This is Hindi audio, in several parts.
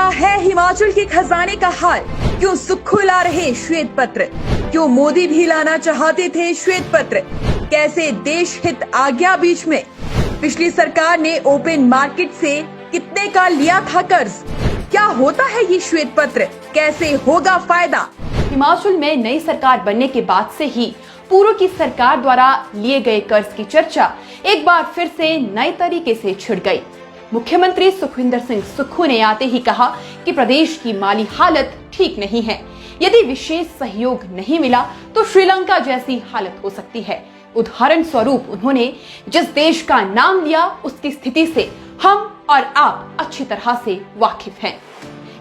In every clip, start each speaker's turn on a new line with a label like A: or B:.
A: क्या है हिमाचल के खजाने का हाल? क्यों सुक्खू ला रहे श्वेत पत्र? क्यों मोदी भी लाना चाहते थे श्वेत पत्र? कैसे देश हित आ गया बीच में? पिछली सरकार ने ओपन मार्केट से कितने का लिया था कर्ज? क्या होता है ये श्वेत पत्र? कैसे होगा फायदा?
B: हिमाचल में नई सरकार बनने के बाद से ही पूर्व की सरकार द्वारा लिए गए कर्ज की चर्चा एक बार फिर से नए तरीके से छिड़ गई। मुख्यमंत्री सुखविंदर सिंह सुक्खू ने आते ही कहा कि प्रदेश की माली हालत ठीक नहीं है। यदि विशेष सहयोग नहीं मिला तो श्रीलंका जैसी हालत हो सकती है। उदाहरण स्वरूप उन्होंने जिस देश का नाम लिया उसकी स्थिति से हम और आप अच्छी तरह से वाकिफ हैं।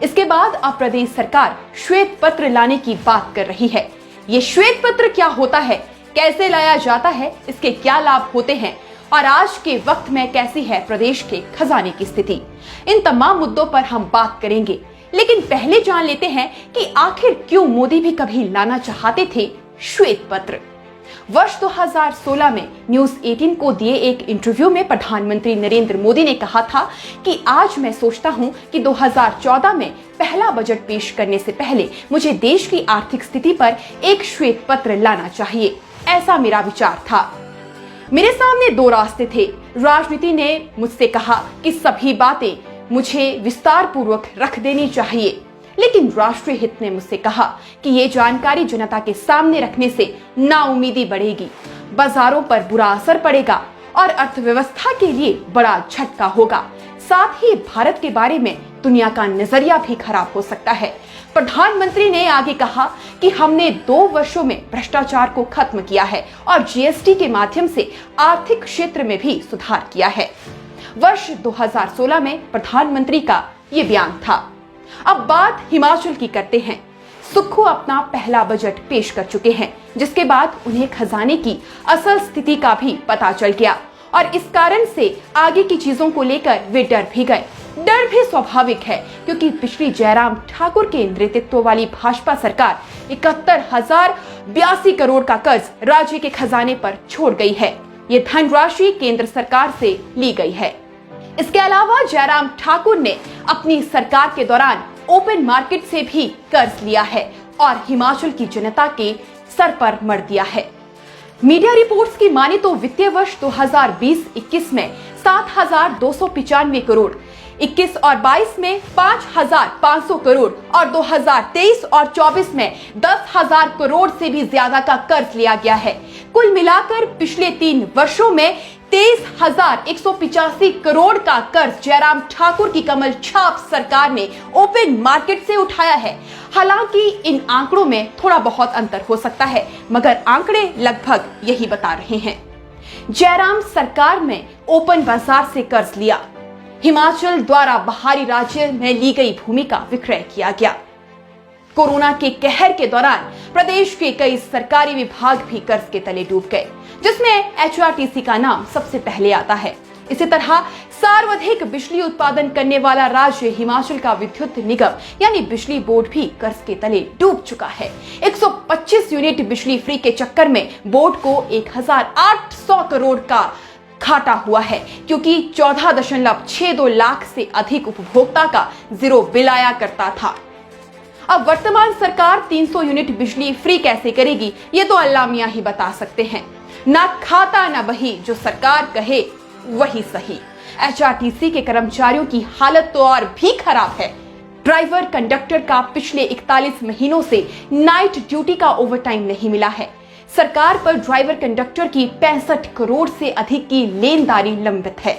B: इसके बाद अब प्रदेश सरकार श्वेत पत्र लाने की बात कर रही है। ये श्वेत पत्र क्या होता है, कैसे लाया जाता है, इसके क्या लाभ होते हैं और आज के वक्त में कैसी है प्रदेश के खजाने की स्थिति, इन तमाम मुद्दों पर हम बात करेंगे। लेकिन पहले जान लेते हैं कि आखिर क्यों मोदी भी कभी लाना चाहते थे श्वेत पत्र। वर्ष 2016 में न्यूज 18 को दिए एक इंटरव्यू में प्रधानमंत्री नरेंद्र मोदी ने कहा था कि आज मैं सोचता हूं कि 2014 में पहला बजट पेश करने से पहले मुझे देश की आर्थिक स्थिति पर एक श्वेत पत्र लाना चाहिए। ऐसा मेरा विचार था। मेरे सामने दो रास्ते थे। राजनीति ने मुझसे कहा कि सभी बातें मुझे विस्तार पूर्वक रख देनी चाहिए, लेकिन राष्ट्रीय हित ने मुझसे कहा कि ये जानकारी जनता के सामने रखने से नाउमीदी बढ़ेगी, बाजारों पर बुरा असर पड़ेगा और अर्थव्यवस्था के लिए बड़ा झटका होगा। साथ ही भारत के बारे में दुनिया का नजरिया भी खराब हो सकता है। प्रधानमंत्री ने आगे कहा कि हमने 2 वर्षों में भ्रष्टाचार को खत्म किया है और जीएसटी के माध्यम से आर्थिक क्षेत्र में भी सुधार किया है। वर्ष 2016 में प्रधानमंत्री का ये बयान था। अब बात हिमाचल की करते हैं। सुक्खू अपना पहला बजट पेश कर चुके हैं, जिसके बाद उन्हें खजाने की असल स्थिति का भी पता चल गया और इस कारण से आगे की चीजों को लेकर वे डर भी गए। डर भी स्वाभाविक है, क्योंकि पिछली जयराम ठाकुर के नेतृत्व वाली भाजपा सरकार 71,082 करोड़ का कर्ज राज्य के खजाने पर छोड़ गई है। ये धनराशि केंद्र सरकार से ली गई है। इसके अलावा जयराम ठाकुर ने अपनी सरकार के दौरान ओपन मार्केट से भी कर्ज लिया है और हिमाचल की जनता के सर पर मर दिया है। मीडिया रिपोर्ट्स की माने तो वित्तीय वर्ष 2020-21 में 7,295 करोड़, 21 और 22 में 5,500 करोड़ और 2023 और 24 में 10,000 करोड़ से भी ज्यादा का कर्ज लिया गया है। कुल मिलाकर पिछले 3 वर्षों में 23,185 करोड़ का कर्ज जयराम ठाकुर की कमल छाप सरकार ने ओपन मार्केट से उठाया है। हालांकि इन आंकड़ों में थोड़ा बहुत अंतर हो सकता है, मगर आंकड़े लगभग यही बता रहे हैं। जयराम सरकार में ओपन बाजार से कर्ज लिया। हिमाचल द्वारा बाहरी राज्य में ली गई भूमि का विक्रय किया गया। कोरोना के कहर के दौरान प्रदेश के कई सरकारी विभाग भी कर्ज के तले डूब गए, जिसमें HRTC का नाम सबसे पहले आता है। इसी तरह सर्वाधिक बिजली उत्पादन करने वाला राज्य हिमाचल का विद्युत निगम यानी बिजली बोर्ड भी कर्ज के तले डूब चुका है। 125 यूनिट बिजली फ्री के चक्कर में बोर्ड को 1,800 करोड़ का घाटा हुआ है, क्योंकि 14.62 लाख से अधिक उपभोक्ता का जीरो बिल आया करता था। अब वर्तमान सरकार 300 यूनिट बिजली फ्री कैसे करेगी, ये तो अल्लाह मियां ही बता सकते हैं। ना खाता ना बही, जो सरकार कहे वही सही। HRTC के कर्मचारियों की हालत तो और भी खराब है। ड्राइवर कंडक्टर का पिछले 41 महीनों से नाइट ड्यूटी का ओवरटाइम नहीं मिला है। सरकार पर ड्राइवर कंडक्टर की 65 करोड़ से अधिक की लेनदारी लंबित है।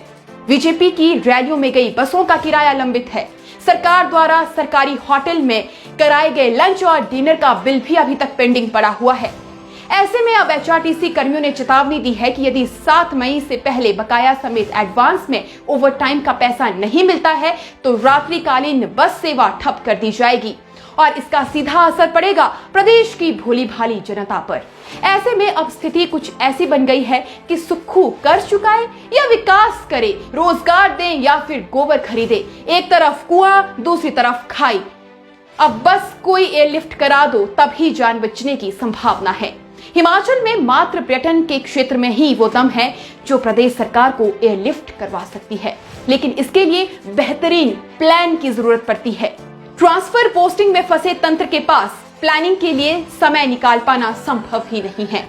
B: बीजेपी की रैलियों में गई बसों का किराया लंबित है। सरकार द्वारा सरकारी होटल में कराए गए लंच और डिनर का बिल भी अभी तक पेंडिंग पड़ा हुआ है। ऐसे में अब HRTC कर्मियों ने चेतावनी दी है कि यदि 7 मई से पहले बकाया समेत एडवांस में ओवरटाइम का पैसा नहीं मिलता है तो रात्रिकालीन बस सेवा ठप कर दी जाएगी और इसका सीधा असर पड़ेगा प्रदेश की भोली भाली जनता पर। ऐसे में अब स्थिति कुछ ऐसी बन गई है कि सुक्खू कर्ज चुकाए या विकास करे, रोजगार दें या फिर गोबर खरीदे। एक तरफ कुआं, दूसरी तरफ खाई। अब बस कोई एयरलिफ्ट करा दो तभी जान बचने की संभावना है। हिमाचल में मात्र पर्यटन के क्षेत्र में ही वो दम है जो प्रदेश सरकार को एयरलिफ्ट करवा सकती है। लेकिन इसके लिए बेहतरीन प्लान की जरूरत पड़ती है। ट्रांसफर पोस्टिंग में फंसे तंत्र के पास प्लानिंग के लिए समय निकाल पाना संभव ही नहीं है।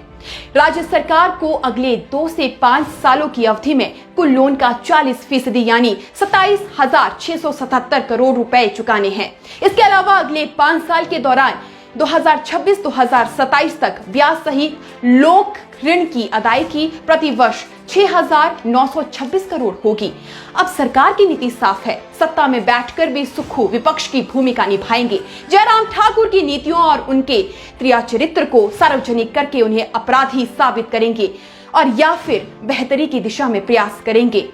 B: राज्य सरकार को अगले 2 से 5 सालों की अवधि में कुल लोन का 40% यानी 27,677 करोड़ रुपए चुकाने हैं। इसके अलावा अगले 5 साल के दौरान 2026-2027 तक ब्याज सहित लोक ऋण की अदायगी प्रति वर्ष 6,926 करोड़ होगी। अब सरकार की नीति साफ है, सत्ता में बैठकर भी सुक्खू विपक्ष की भूमिका निभाएंगे। जयराम ठाकुर की नीतियों और उनके क्रिया चरित्र को सार्वजनिक करके उन्हें अपराधी साबित करेंगे और या फिर बेहतरी की दिशा में प्रयास करेंगे।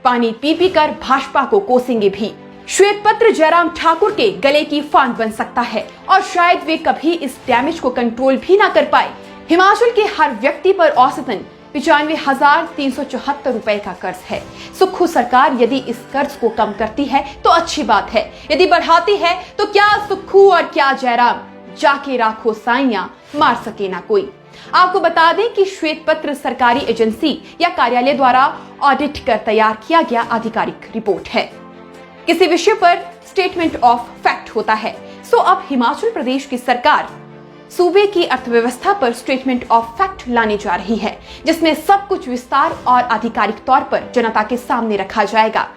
B: पानी पी पी कर भाजपा को कोसेंगे भी। श्वेत पत्र जयराम ठाकुर के गले की फांद बन सकता है और शायद वे कभी इस डैमेज को कंट्रोल भी ना कर पाए। हिमाचल के हर व्यक्ति पर औसतन 95,374 रुपए का कर्ज है। सुक्खू सरकार यदि इस कर्ज को कम करती है तो अच्छी बात है, यदि बढ़ाती है तो क्या सुक्खू और क्या जयराम जाके राखो साइयां मार सके ना कोई। आपको बता दें कि श्वेत पत्र सरकारी एजेंसी या कार्यालय द्वारा ऑडिट कर तैयार किया गया आधिकारिक रिपोर्ट है। किसी विषय पर स्टेटमेंट ऑफ फैक्ट होता है, सो अब हिमाचल प्रदेश की सरकार सूबे की अर्थव्यवस्था पर स्टेटमेंट ऑफ फैक्ट लाने जा रही है, जिसमें सब कुछ विस्तार और आधिकारिक तौर पर जनता के सामने रखा जाएगा।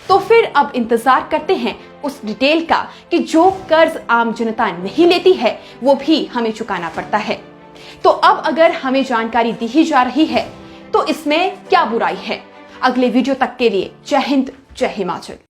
B: तो फिर अब इंतजार करते हैं उस डिटेल का कि जो कर्ज आम जनता नहीं लेती है वो भी हमें चुकाना पड़ता है। तो अब अगर हमें जानकारी दी ही जा रही है तो इसमें क्या बुराई है। अगले वीडियो तक के लिए जय हिंद, जय हिमाचल।